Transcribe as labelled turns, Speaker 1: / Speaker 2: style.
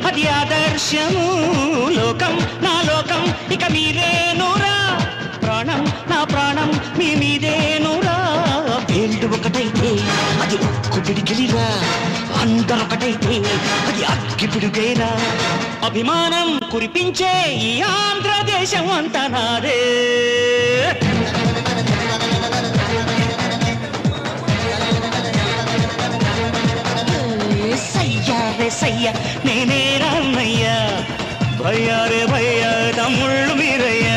Speaker 1: అది ఆదర్శము. లోకం నా లోకం ఇక మీరేనురా, ప్రాణం నా ప్రాణం మీ మీదేనురా. వేళ్ళు ఒకటైతే అది ఉక్కు పిడికిలిరా, అందరొకటైతే అది అగ్గి పిడుగేరా. అభిమానం కురిపించే ఈ ఆంధ్రదేశం అంతా నాదే. సయ్యా రే సయ్యా నేనే రామయ్యా, భయ్యా రే భయ్యా తమ్ముళ్ళు మీరయ్యా.